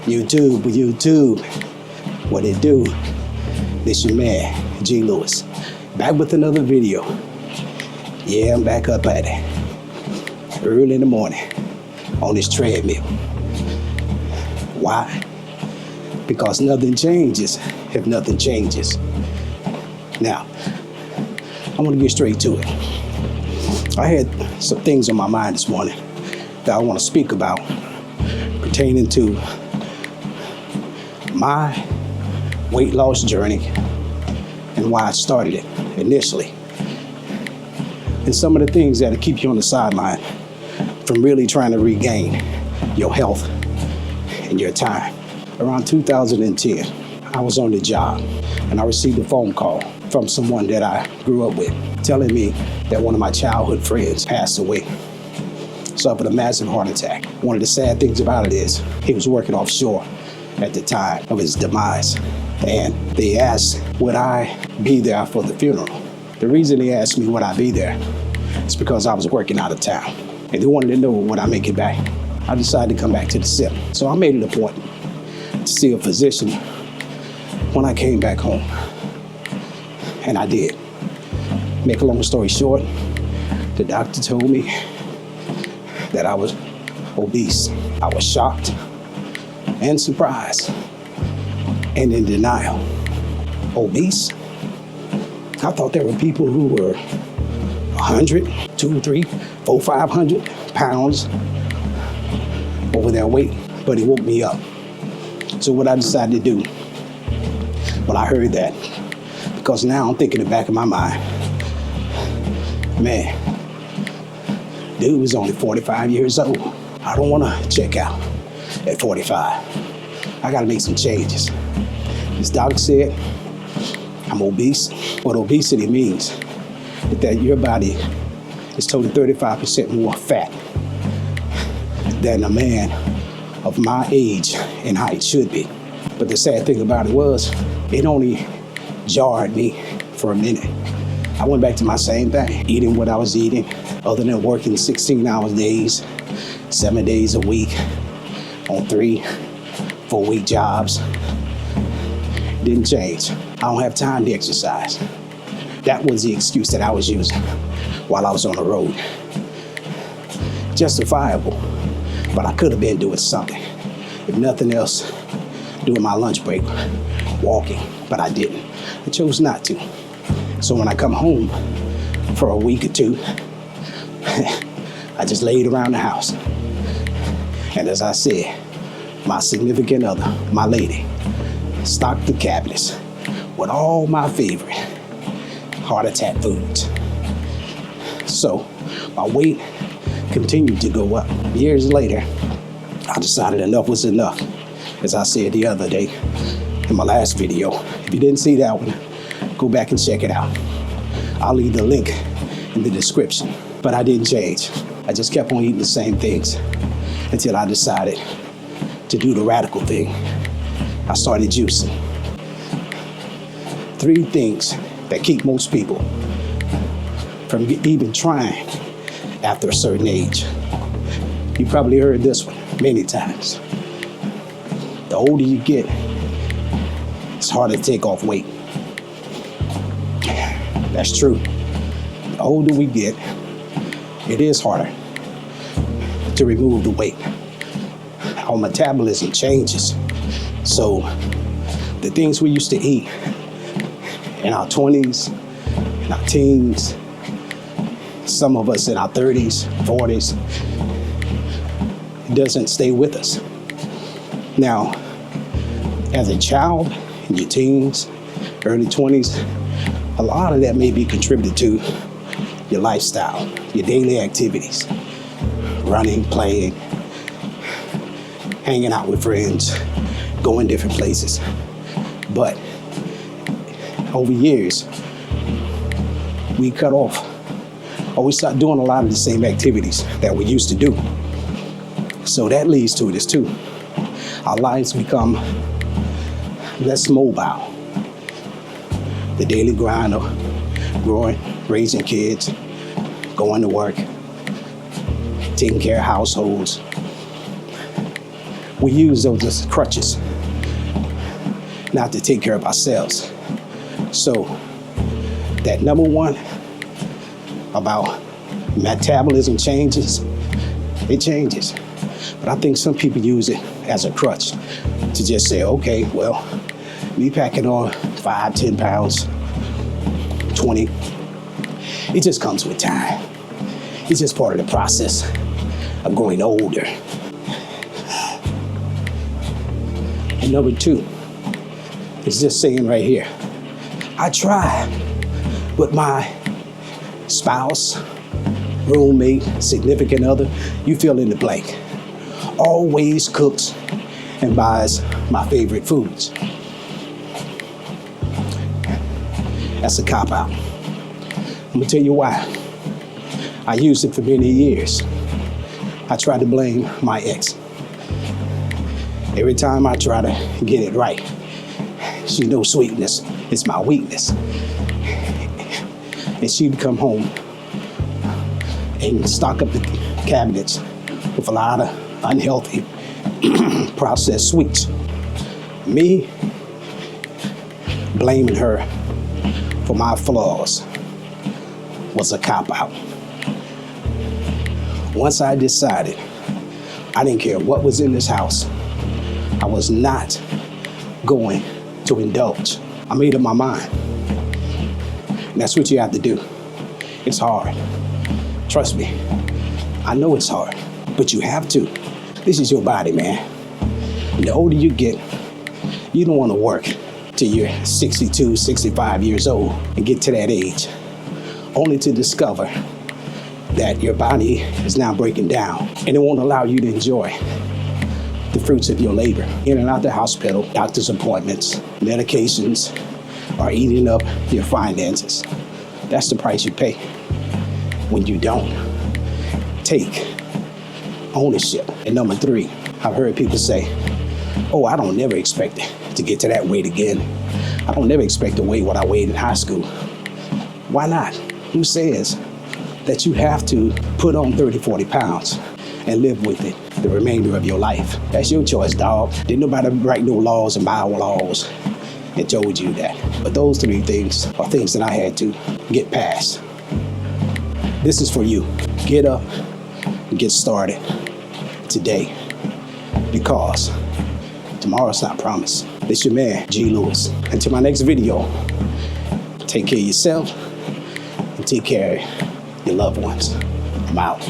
YouTube, what it do? This your man, G. Lewis, back with another video. Yeah, I'm back up at it, early in the morning, on this treadmill. Why? Because nothing changes if nothing changes. Now, I want to get straight to it. I had some things on my mind this morning that I want to speak about pertaining to my weight loss journey and why I started it initially. And some of the things that'll keep you on the sideline from really trying to regain your health and your time. Around 2010, I was on the job and I received a phone call from someone that I grew up with telling me that one of my childhood friends passed away, suffered a massive heart attack. One of the sad things about it is he was working offshore at the time of his demise. And they asked, would I be there for the funeral? The reason they asked me would I be there is because I was working out of town. And they wanted to know would I make it back. I decided to come back to the Sipp. So I made it a point to see a physician when I came back home. And I did. Make a long story short, the doctor told me that I was obese. I was shocked and surprised and in denial. Obese? I thought there were people who were 100, 2, 3, 4, 500 pounds over their weight, but it woke me up. So what I decided to do when I heard that, because now I'm thinking in the back of my mind, man, dude was only 45 years old. I don't want to check out at 45. I got to make some changes. This doctor said I'm obese. What obesity means is that your body is totally 35% more fat than a man of my age and height should be. But the sad thing about it was, it only jarred me for a minute. I went back to my same thing, eating what I was eating, other than working 16-hour days, 7 days a week, on 3, 4-week jobs. Didn't change. I don't have time to exercise. That was the excuse that I was using while I was on the road. Justifiable, but I could have been doing something. If nothing else, doing my lunch break, walking, but I didn't. I chose not to. So when I come home for a week or two, I just laid around the house. And as I said, my significant other, my lady, stocked the cabinets with all my favorite heart attack foods. So my weight continued to go up. Years later, I decided enough was enough. As I said the other day in my last video, if you didn't see that one, go back and check it out. I'll leave the link in the description. But I didn't change. I just kept on eating the same things until I decided to do the radical thing. I started juicing. 3 things that keep most people from even trying after a certain age. You probably heard this one many times. The older you get, it's harder to take off weight. That's true. The older we get, it is harder to remove the weight. Our metabolism changes. So the things we used to eat in our 20s, in our teens, some of us in our 30s, 40s, it doesn't stay with us. Now, as a child, in your teens, early 20s, a lot of that may be contributed to your lifestyle, your daily activities, running, playing, hanging out with friends, going different places. But over years, we cut off, or we start doing a lot of the same activities that we used to do. So that leads to this too. Our lives become less mobile. The daily grind of growing, raising kids, going to work, taking care of households, We use those as crutches, not to take care of ourselves. So that number one about metabolism changes, it changes. But I think some people use it as a crutch to just say, okay, well, me packing on 5, 10 pounds, 20, it just comes with time. It's just part of the process of growing older. And number two is this saying right here. I try, but my spouse, roommate, significant other, you fill in the blank, always cooks and buys my favorite foods. That's a cop-out. I'm gonna tell you why. I used it for many years. I tried to blame my ex. Every time I try to get it right, she knows sweetness is my weakness. And she'd come home and stock up the cabinets with a lot of unhealthy processed sweets. Me blaming her for my flaws was a cop-out. Once I decided I didn't care what was in this house, I was not going to indulge. I made up my mind. And that's what you have to do. It's hard. Trust me. I know it's hard, but you have to. This is your body, man. And the older you get, you don't want to work till you're 62, 65 years old and get to that age, only to discover that your body is now breaking down and it won't allow you to enjoy the fruits of your labor. In and out the hospital, doctor's appointments, medications are eating up your finances. That's the price you pay when you don't take ownership. And number three, I've heard people say, oh, I don't never expect to get to that weight again. I don't never expect to weigh what I weighed in high school. Why not? Who says that you have to put on 30, 40 pounds and live with it the remainder of your life? That's your choice, dog. Didn't nobody write no laws and bylaws that told you that. But those three things are things that I had to get past. This is for you. Get up and get started today, because tomorrow's not promised. It's your man, G. Lewis. Until my next video, take care of yourself and take care of your loved ones. I'm out.